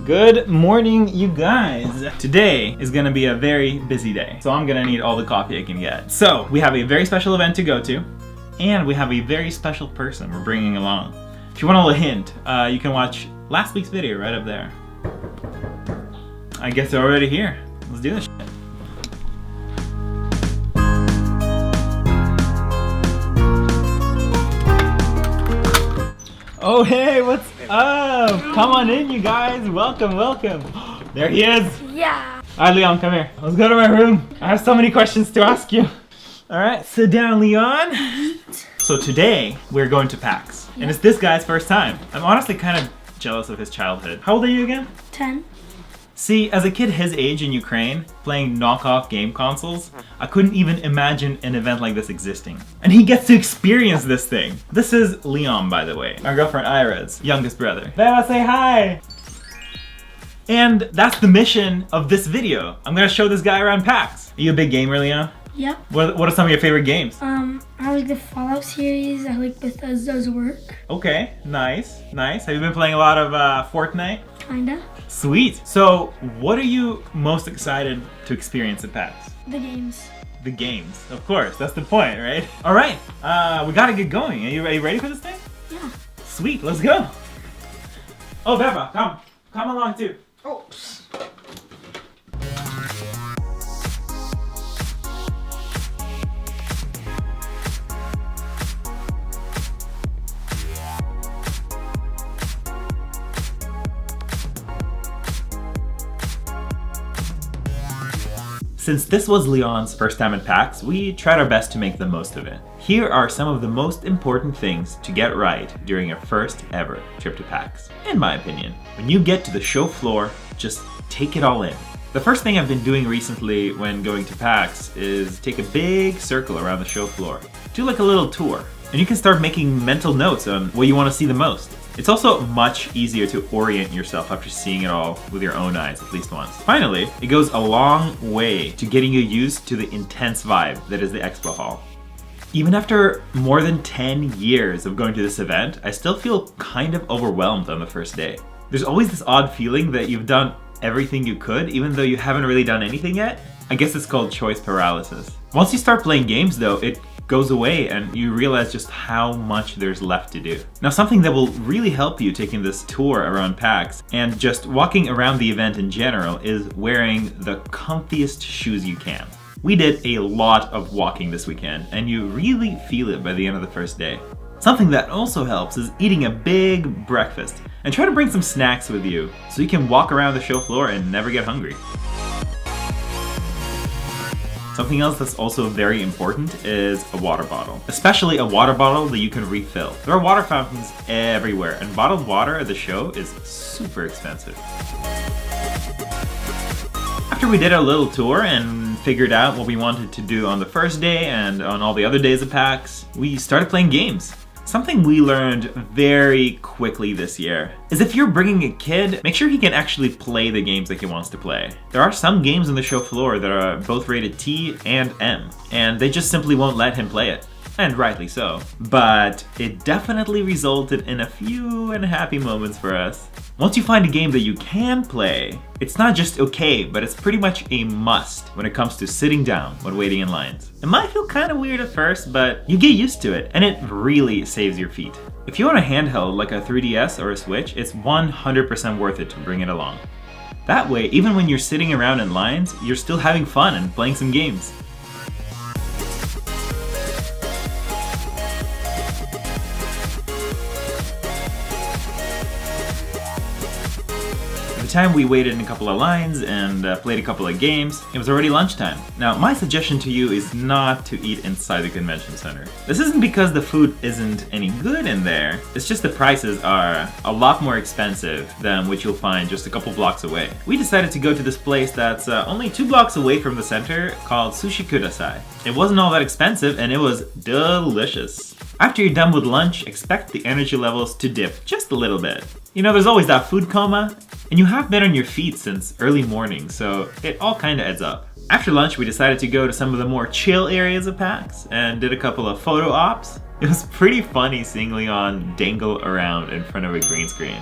Good morning, you guys. Today is gonna be a very busy day, so I'm gonna need all the coffee I can get. So we have a very special event to go to, and we have a very special person we're bringing along. If you want a little hint, you can watch last week's video right up there. I guess they're already here. Let's do this shit. Oh hey, what's up? Come on in, you guys. Welcome, welcome. There he is. Yeah. Alright, Leon, come here. Let's go to my room. I have so many questions to ask you. Alright, sit down, Leon. So today, we're going to PAX. And it's this guy's first time. I'm honestly kind of jealous of his childhood. How old are you again? 10. See, as a kid his age in Ukraine, playing knockoff game consoles, I couldn't even imagine an event like this existing. And he gets to experience this thing. This is Leon, by the way, our girlfriend Ira's youngest brother. Bella, say hi! And that's the mission of this video. I'm gonna show this guy around PAX. Are you a big gamer, Leon? Yep. What are some of your favorite games? I like the Fallout series. I like Bethesda's work. Okay, nice, nice. Have you been playing a lot of Fortnite? Kinda. Sweet. So, what are you most excited to experience at PAX? The games. The games, of course. That's the point, right? All right, we gotta get going. Are you ready for this thing? Yeah. Sweet, let's go. Oh, Beba, come along too. Oh. Since this was Leon's first time at PAX, we tried our best to make the most of it. Here are some of the most important things to get right during your first ever trip to PAX, in my opinion. When you get to the show floor, just take it all in. The first thing I've been doing recently when going to PAX is take a big circle around the show floor. Do like a little tour, and you can start making mental notes on what you want to see the most. It's also much easier to orient yourself after seeing it all with your own eyes at least once. Finally, it goes a long way to getting you used to the intense vibe that is the expo hall. Even after more than 10 years of going to this event, I still feel kind of overwhelmed on the first day. There's always this odd feeling that you've done everything you could, even though you haven't really done anything yet. I guess it's called choice paralysis. Once you start playing games though, it goes away and you realize just how much there's left to do. Now, something that will really help you taking this tour around PAX and just walking around the event in general is wearing the comfiest shoes you can. We did a lot of walking this weekend and you really feel it by the end of the first day. Something that also helps is eating a big breakfast and try to bring some snacks with you so you can walk around the show floor and never get hungry. Something else that's also very important is a water bottle, especially a water bottle that you can refill. There are water fountains everywhere, and bottled water at the show is super expensive. After we did a little tour and figured out what we wanted to do on the first day and on all the other days of PAX, we started playing games. Something we learned very quickly this year is if you're bringing a kid, make sure he can actually play the games that he wants to play. There are some games on the show floor that are both rated T and M, and they just simply won't let him play it. And rightly so. But it definitely resulted in a few unhappy moments for us. Once you find a game that you can play, it's not just okay, but it's pretty much a must when it comes to sitting down when waiting in lines. It might feel kind of weird at first, but you get used to it, and it really saves your feet. If you want a handheld like a 3DS or a Switch, it's 100% worth it to bring it along. That way, even when you're sitting around in lines, you're still having fun and playing some games. By the time we waited in a couple of lines and played a couple of games, it was already lunchtime. Now, my suggestion to you is not to eat inside the convention center. This isn't because the food isn't any good in there, it's just the prices are a lot more expensive than what you'll find just a couple blocks away. We decided to go to this place that's only 2 blocks away from the center called Sushi Kudasai. It wasn't all that expensive and it was delicious. After you're done with lunch, expect the energy levels to dip just a little bit. You know, there's always that food coma, and you have been on your feet since early morning, so it all kind of adds up. After lunch, we decided to go to some of the more chill areas of PAX and did a couple of photo ops. It was pretty funny seeing Leon dangle around in front of a green screen.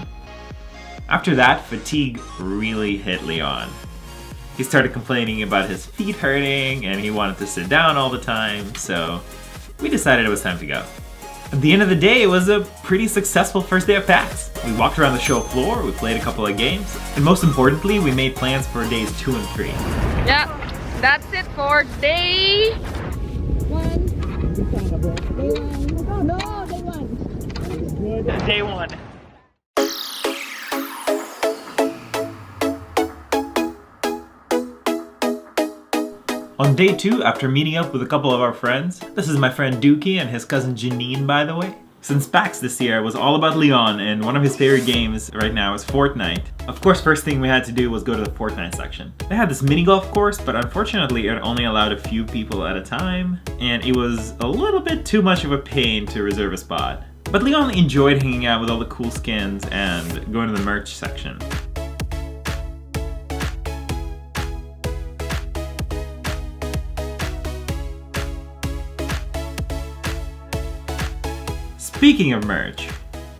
After that, fatigue really hit Leon. He started complaining about his feet hurting and he wanted to sit down all the time, so we decided it was time to go. At the end of the day, it was a pretty successful first day of PAX. We walked around the show floor, we played a couple of games, and most importantly, we made plans for days 2 and 3. Yeah, that's it for day 1. Day 1. On day 2, after meeting up with a couple of our friends, this is my friend Dookie and his cousin Janine, by the way. Since PAX this year was all about Leon, and one of his favorite games right now is Fortnite. Of course, first thing we had to do was go to the Fortnite section. They had this mini golf course, but unfortunately it only allowed a few people at a time, and it was a little bit too much of a pain to reserve a spot. But Leon enjoyed hanging out with all the cool skins and going to the merch section. Speaking of merch,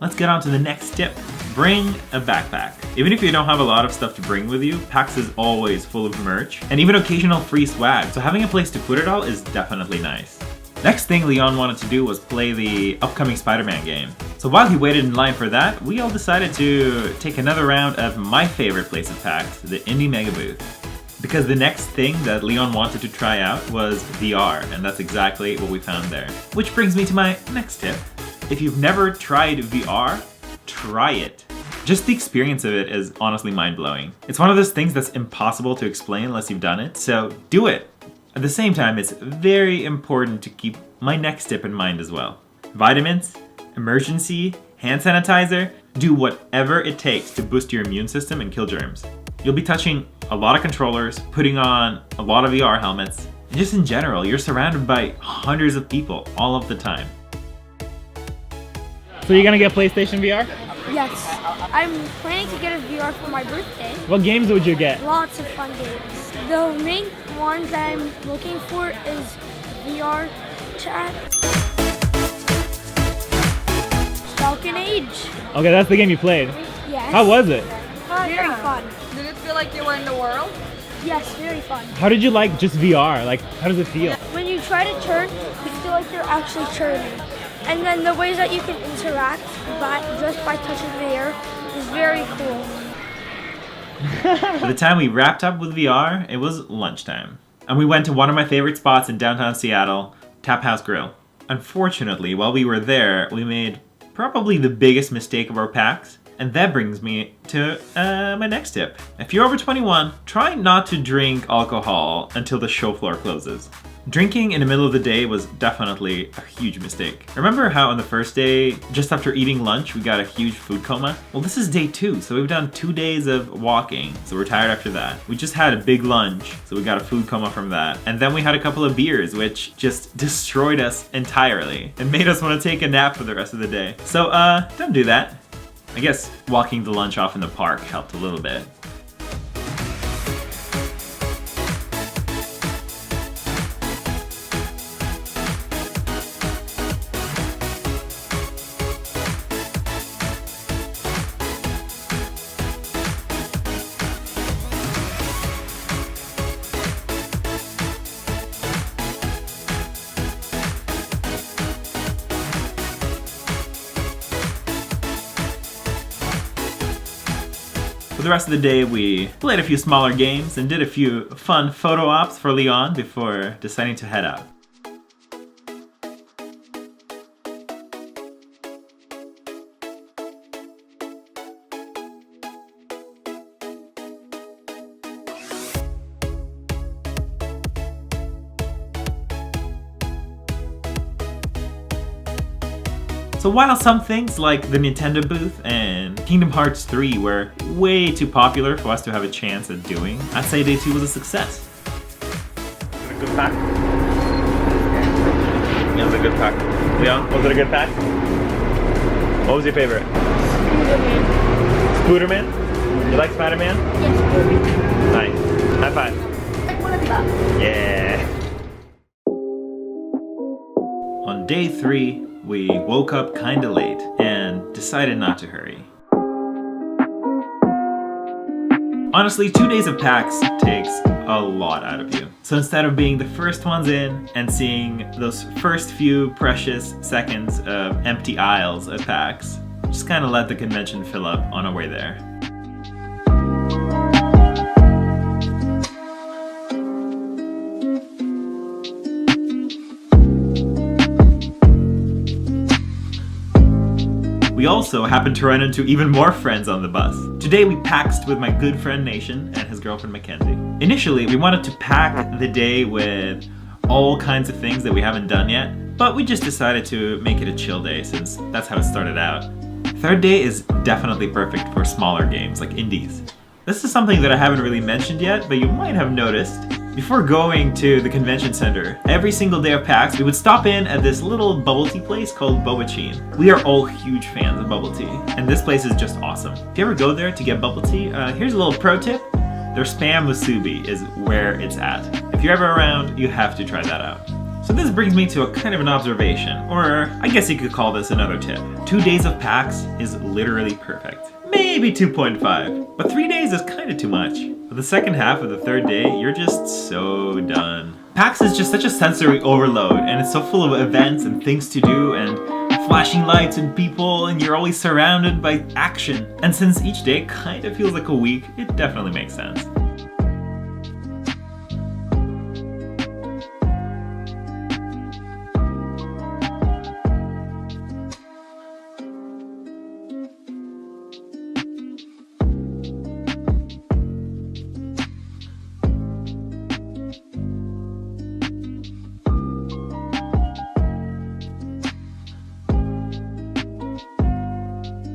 let's get on to the next tip. Bring a backpack. Even if you don't have a lot of stuff to bring with you, PAX is always full of merch and even occasional free swag, so having a place to put it all is definitely nice. Next thing Leon wanted to do was play the upcoming Spider-Man game. So while he waited in line for that, we all decided to take another round of my favorite place at PAX, the Indie Mega Booth. Because the next thing that Leon wanted to try out was VR, and that's exactly what we found there. Which brings me to my next tip. If you've never tried VR, try it. Just the experience of it is honestly mind-blowing. It's one of those things that's impossible to explain unless you've done it, so do it. At the same time, it's very important to keep my next tip in mind as well. Vitamins, emergency, hand sanitizer, do whatever it takes to boost your immune system and kill germs. You'll be touching a lot of controllers, putting on a lot of VR helmets, and just in general, you're surrounded by hundreds of people all of the time. So you're gonna get PlayStation VR? Yes. I'm planning to get a VR for my birthday. What games would you get? Lots of fun games. The main ones that I'm looking for is VR chat. Falcon Age. Okay, that's the game you played. Yes. How was it? Very fun. Did it feel like you were in the world? Yes, very fun. How did you like just VR? Like, how does it feel? When you try to turn, you feel like you're actually turning. And then the ways that you can interact just by touching the air is very cool. By the time we wrapped up with VR, it was lunchtime. And we went to one of my favorite spots in downtown Seattle, Tap House Grill. Unfortunately, while we were there, we made probably the biggest mistake of our PAX. And that brings me to my next tip. If you're over 21, try not to drink alcohol until the show floor closes. Drinking in the middle of the day was definitely a huge mistake. Remember how on the first day, just after eating lunch, we got a huge food coma? Well, this is day 2, so we've done 2 days of walking, so we're tired after that. We just had a big lunch, so we got a food coma from that. And then we had a couple of beers, which just destroyed us entirely and made us want to take a nap for the rest of the day. So, don't do that. I guess walking the lunch off in the park helped a little bit. For the rest of the day, we played a few smaller games and did a few fun photo ops for Leon before deciding to head out. So while some things like the Nintendo booth and Kingdom Hearts 3 were way too popular for us to have a chance at doing, I'd say day 2 was a success. Was it a good pack? Yeah, it was a good pack. Leon, was it a good pack? What was your favorite? Spooderman. Spooderman? You like Spider-Man? Yes. Nice. High five. Like one of them. Yeah. On day 3, we woke up kinda late and decided not to hurry. Honestly, 2 days of PAX takes a lot out of you. So instead of being the first ones in and seeing those first few precious seconds of empty aisles at PAX, just kind of let the convention fill up on our way there. We also happened to run into even more friends on the bus. Today we PAXed with my good friend Nation and his girlfriend Mackenzie. Initially, we wanted to pack the day with all kinds of things that we haven't done yet, but we just decided to make it a chill day since that's how it started out. Third day is definitely perfect for smaller games like indies. This is something that I haven't really mentioned yet, but you might have noticed. Before going to the convention center, every single day of PAX, we would stop in at this little bubble tea place called Boba Chin. We are all huge fans of bubble tea, and this place is just awesome. If you ever go there to get bubble tea, here's a little pro tip. Their spam musubi is where it's at. If you're ever around, you have to try that out. So this brings me to a kind of an observation, or I guess you could call this another tip. 2 days of PAX is literally perfect. Maybe 2.5, but 3 days is kind of too much. For the second half of the third day, you're just so done. PAX is just such a sensory overload, and it's so full of events and things to do and flashing lights and people, and you're always surrounded by action. And since each day kind of feels like a week, it definitely makes sense.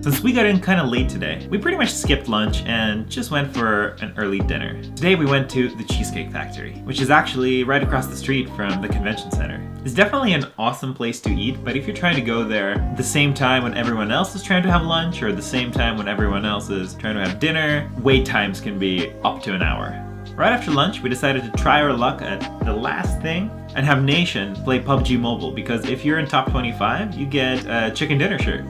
Since we got in kind of late today, we pretty much skipped lunch and just went for an early dinner. Today we went to the Cheesecake Factory, which is actually right across the street from the convention center. It's definitely an awesome place to eat, but if you're trying to go there at the same time when everyone else is trying to have lunch or the same time when everyone else is trying to have dinner, wait times can be up to an hour. Right after lunch, we decided to try our luck at the last thing and have Nation play PUBG Mobile, because if you're in top 25, you get a chicken dinner shirt.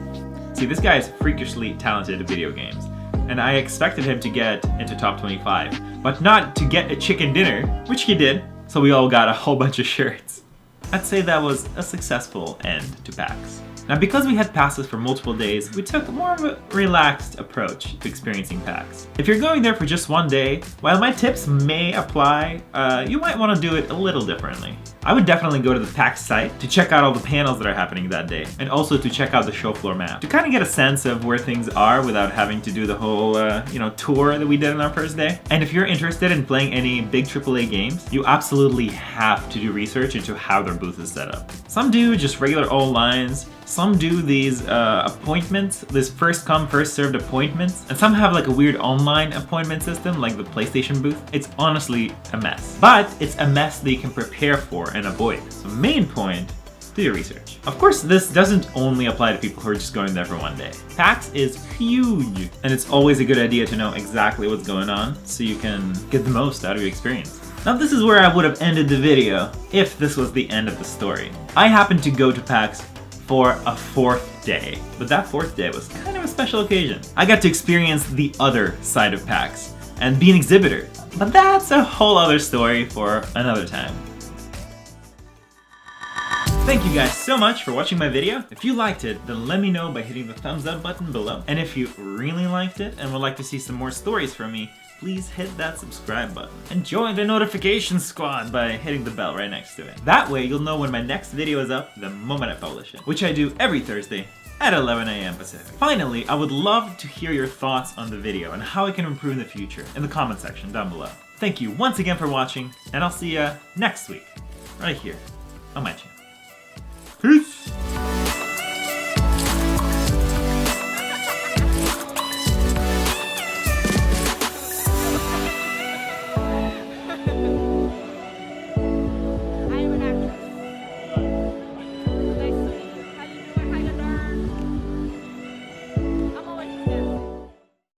See, this guy is freakishly talented at video games, and I expected him to get into top 25, but not to get a chicken dinner, which he did, so we all got a whole bunch of shirts. I'd say that was a successful end to PAX. Now, because we had passes for multiple days, we took more of a relaxed approach to experiencing PAX. If you're going there for just one day, while my tips may apply, you might want to do it a little differently. I would definitely go to the PAX site to check out all the panels that are happening that day, and also to check out the show floor map, to kind of get a sense of where things are without having to do the whole, tour that we did on our first day. And if you're interested in playing any big AAA games, you absolutely have to do research into how their booth is set up. Some do just regular old lines, some do these appointments, this first come, first served appointments, and some have like a weird online appointment system like the PlayStation booth. It's honestly a mess. But it's a mess that you can prepare for and avoid. So main point, do your research. Of course, this doesn't only apply to people who are just going there for one day. PAX is huge, and it's always a good idea to know exactly what's going on so you can get the most out of your experience. Now this is where I would have ended the video if this was the end of the story. I happened to go to PAX for a 4th day, but that 4th day was kind of a special occasion. I got to experience the other side of PAX and be an exhibitor, but that's a whole other story for another time. Thank you guys so much for watching my video. If you liked it, then let me know by hitting the thumbs up button below. And if you really liked it and would like to see some more stories from me, please hit that subscribe button. And join the notification squad by hitting the bell right next to it. That way you'll know when my next video is up the moment I publish it, which I do every Thursday at 11 AM Pacific. Finally, I would love to hear your thoughts on the video and how it can improve in the future in the comment section down below. Thank you once again for watching, and I'll see ya next week, right here on my channel.